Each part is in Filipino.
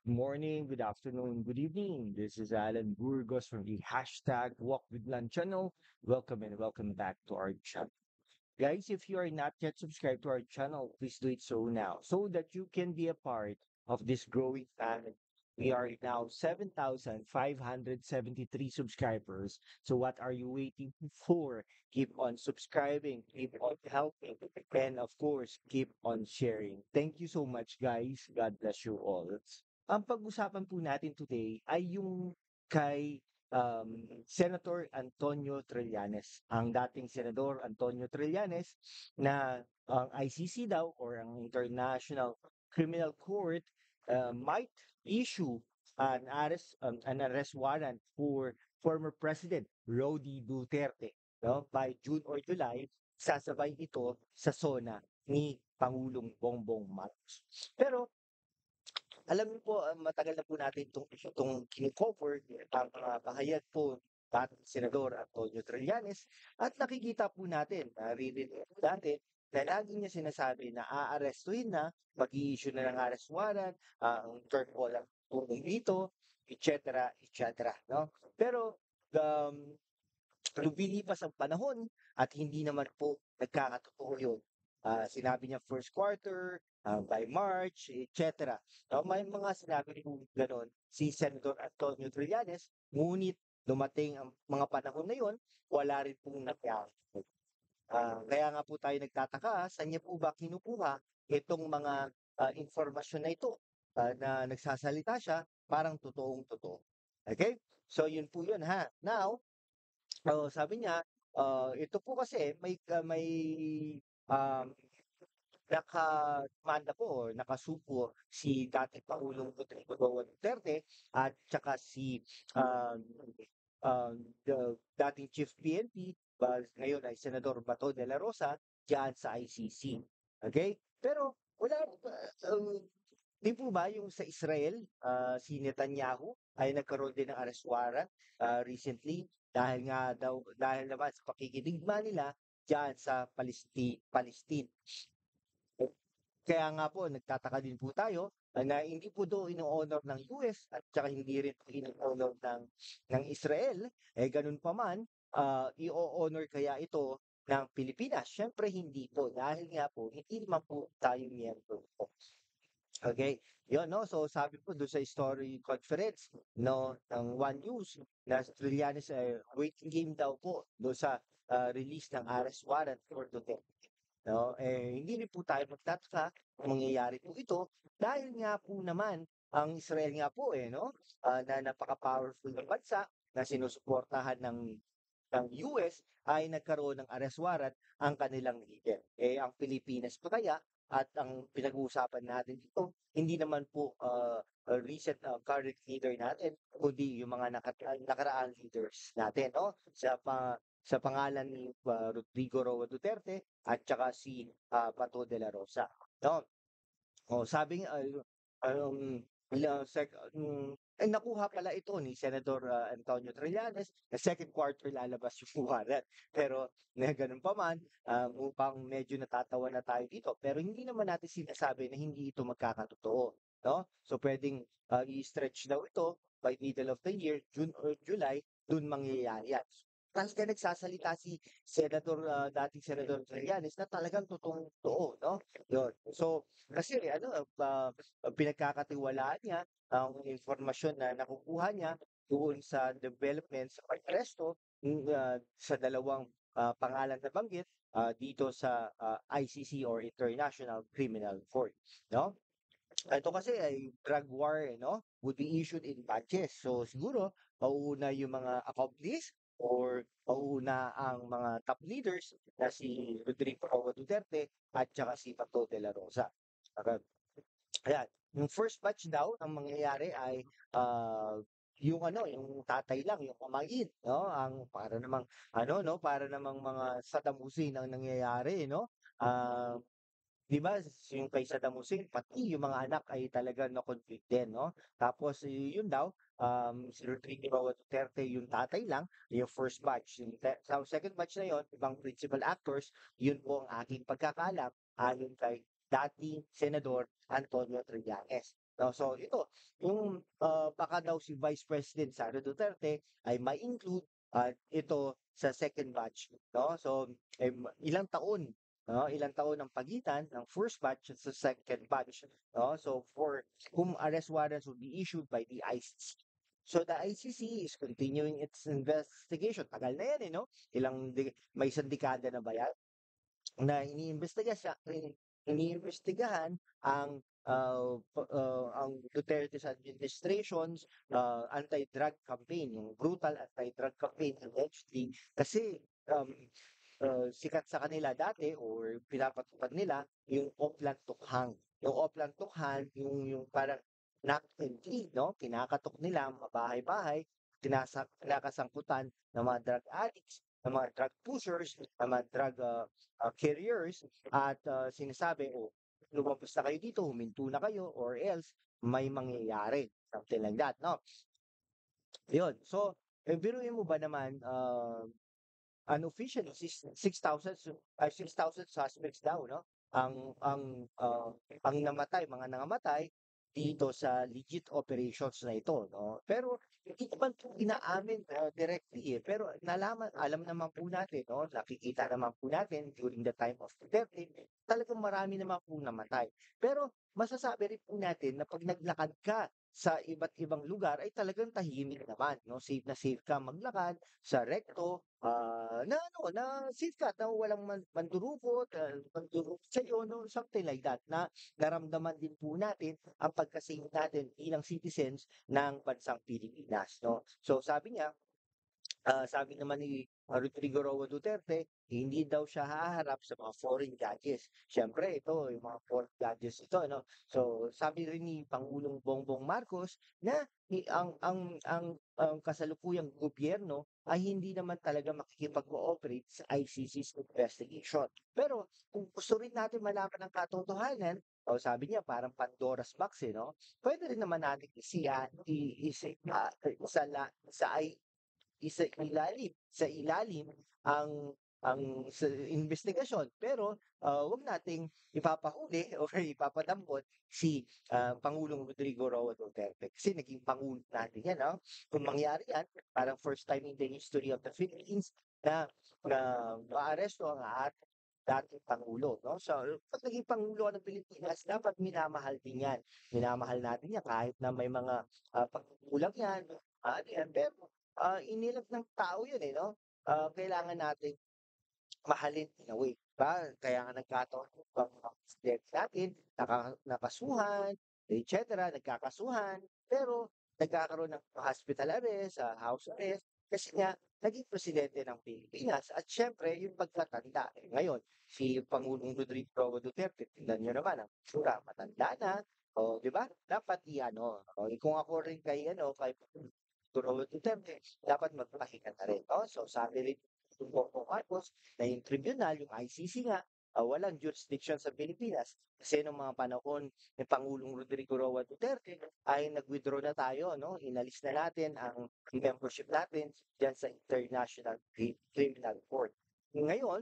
Good morning, good afternoon, good evening. This is Alan Burgos from the hashtag Walk with Land channel. Welcome and welcome back to our channel. Guys, if you are not yet subscribed to our channel, please do it so now so that you can be a part of this growing family. We are now 7,573 subscribers. So what are you waiting for? Keep on subscribing, keep on helping, and of course, keep on sharing. Thank you so much, guys. God bless you all. Ang pag-usapan po natin today ay yung kay Senator Antonio Trillanes. Ang dating Senador Antonio Trillanes na ang ICC daw or ang International Criminal Court might issue an arrest warrant for former President Rody Duterte, no? By June or July, sasabay ito sa SONA ni Pangulong Bongbong Marcos. Pero alam niyo po, matagal na po natin itong kino-cover ang mga pahayag po dating Senador Antonio Trillanes at nakikita po natin, naririnig po natin na lagi niya sinasabi na aarestuhin na, mag-i-issue na ng arrest warrant, ang term po lang po dito, etc., etc., no? Pero um, lumilipas ang panahon at hindi naman po nagkakatotoo yun. Sinabi niya first quarter, by March, etc. No, may mga sinabi po gano'n si Senator Antonio Trillanes, ngunit dumating ang mga panahon na yon, wala rin pong nangyari. Kaya nga po tayo nagtataka, saan niya po ba kinukuha itong mga informasyon na ito na nagsasalita siya parang totoong totoo. Okay? So yun po yun ha. Now, sabi niya, ito po kasi may um, nakamanda po or nakasupo si dating Pangulong Rodrigo Roa Duterte at saka si um, the dating Chief PNP, ngayon ay Senador Bato de la Rosa, diyan sa ICC. Okay? Pero wala, di po ba yung sa Israel, si Netanyahu ay nagkaroon din ng arrest warrant recently dahil naman sa pakikidigma nila diyan sa Palestine. Kaya nga po nagtataka din po tayo na hindi po do ino-honor ng US at saka hindi rin po ino-honor ng Israel. Eh ganun pa man, i-honor kaya ito ng Pilipinas? Siyempre hindi po dahil nga po hindi naman po tayo miyembro po. Okay, yun, no? So sabi po doon sa story conference, no, ng One News, na Trillanes waiting game daw po doon sa release ng arrest warrant for Duterte. No? Eh, hindi rin po tayo magtataka kung mangyayari po ito dahil nga po naman ang Israel nga po no, na napaka-powerful na bansa na sinusuportahan ng US ay nagkaroon ng arrest warrant ang kanilang leader. Eh, ang Pilipinas pa kaya at ang pinag-uusapan natin dito, hindi naman po recent current leader natin, kundi yung mga nakaraang leaders natin, no? Sa pangalan ni Rodrigo Roa Duterte at saka si Bato de la Rosa. No? O sabi nga, nakuha pala ito ni Senador Antonio Trillanes na second quarter lalabas yung warrant. Pero na ganun pa man, upang medyo natatawa na tayo dito. Pero hindi naman natin sinasabi na hindi ito magkakatotoo. No? So pwedeng i-stretch daw ito by middle of the year, June or July, dun mangyayari yan. Talaga nagsasalita si dating Senador Trillanes na talagang totoong-totoo, no? Yun. So, kasi pinagkakatiwalaan niya ang informasyon na nakukuha niya doon sa development sa pag-aresto sa dalawang pangalan na banggit dito sa ICC or International Criminal Court, no? Ito kasi ay drug war, no? Would be issued in batches. So siguro mauuna yung mga accomplice or mauuna ang mga top leaders na si Rodrigo Roa Duterte at saka si Bato de la Rosa. Okay. Ayan. Yung first batch daw ang mangyayari ay yung tatay lang, yung pamangkin, no? Ang para namang para namang mga satamusin ang nangyayari, no? Ah, 'Di ba, yung kay Saddam Hussein pati yung mga anak ay talaga na-convict din, no? Tapos yun daw, si Rodrigo Roa Duterte yung tatay lang, yung first batch. Sa second batch na yon ibang principal actors, yun po ang aking pagkakaalam ayon kay dating Senador Antonio Trillanes. No, so ito, yung baka daw si Vice President Sara Duterte ay ma-include ito sa second batch. No? So, ilang taon, no? Ilang taon ang pagitan ng first batch at sa second batch. No? So, for whom arrest warrants will be issued by the ICC. So the ICC is continuing its investigation. Tagal na yan, no? May isang dekada na ba yan? Na iniimbestigahan ang ang Duterte's administration's anti-drug campaign, yung brutal anti-drug campaign allegedly kasi sikat sa kanila dati or pinapatupad nila yung Oplan Tukhang. Yung Oplan Tukhang, yung parang knock and clean, no? Kinakatok nila mga bahay-bahay, kinakasangkutan ng mga drug addicts, ng mga drug pushers, ng mga drug carriers, at sinasabi, oh, lumabas na kayo dito, huminto na kayo, or else may mangyayari. Something like that, no? Yun. So, biruin mo ba naman, unofficially 6,000 suspects daw, no, ang namatay, mga nangamatay dito sa legit operations na ito, no. Pero hindi naman po inaamin directly, pero alam naman po natin, no, nakikita naman po natin during the time of Duterte, talagang marami naman po namatay. Pero masasabi rin po natin na pag naglakad ka sa iba't ibang lugar ay talagang tahimik naman, no? Safe ka maglakad sa rekto, na ano, na safe ka, na walang mandurukot, mandurukot sa'yo, no? Something like that, na naramdaman din po natin ang pagka-safe natin bilang citizens ng bansang Pilipinas, no? So sabi niya, sabi naman ni Rodrigo Roa Duterte, hindi daw siya haharap sa mga foreign judges. Siyempre, ito, yung mga foreign judges ito, no? So, sabi rin ni Pangulong Bongbong Marcos na ang kasalukuyang gobyerno ay hindi naman talaga makikipag-cooperate sa ICC's investigation. Pero kung gusto rin natin malaman ang katotohanan, o sabi niya parang Pandora's box, no? Pwede rin naman natin sa ilalim ang sa investigasyon, pero wag nating ipapahuli or ipapadampot si Pangulong Rodrigo Roa Duterte kasi naging pangulo natin yan, no? Kung mangyari yan, parang first time in the history of the Philippines na na maaresto ang ating dating pangulo, no? So, pag naging pangulo ng Pilipinas, dapat minamahal din yan. Minamahal natin yan kahit na may mga pagkukulang yan, ano yan, pero inilag ng tao yun, no? Kailangan nating mahalin in a way, ba? Kaya nga nagkataon yung mga presidente natin, nakasuhan, et cetera, nagkakasuhan, pero nagkakaroon ng hospital arrest, house arrest, kasi nga naging presidente ng Pilipinas. At syempre, yung pagkatanda. Ngayon, si Pangulong Rodrigo Roa Duterte, tingnan nyo naman, ang tsura, matanda na, o, di ba? Dapat i-ano, kung ako rin kay Roa Duterte, dapat magpahinga na rin. No? So, sabi rin yung Bongbong Marcos na yung tribunal, yung ICC nga, walang jurisdiction sa Pilipinas. Kasi noong mga panahon ni Pangulong Rodrigo Roa Duterte ay nag-withdraw na tayo, no? Inalis na natin ang membership natin diyan sa International Criminal Court. Ngayon,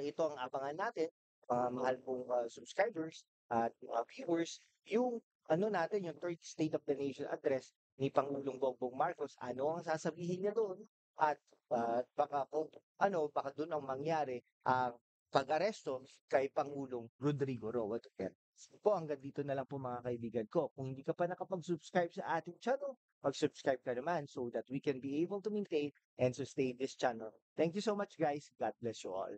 ito ang abangan natin, mga mahal pong subscribers at mga viewers, yung ano natin, yung third State of the Nation address ni Pangulong Bongbong Marcos, ano ang sasabihin niya doon at baka kung baka doon ang mangyari ang pag-aresto kay Pangulong Rodrigo Roa Duterte. Po, hanggang dito na lang po mga kaibigan ko. Kung hindi ka pa nakapag-subscribe sa ating channel, mag-subscribe ka naman so that we can be able to maintain and sustain this channel. Thank you so much guys. God bless you all.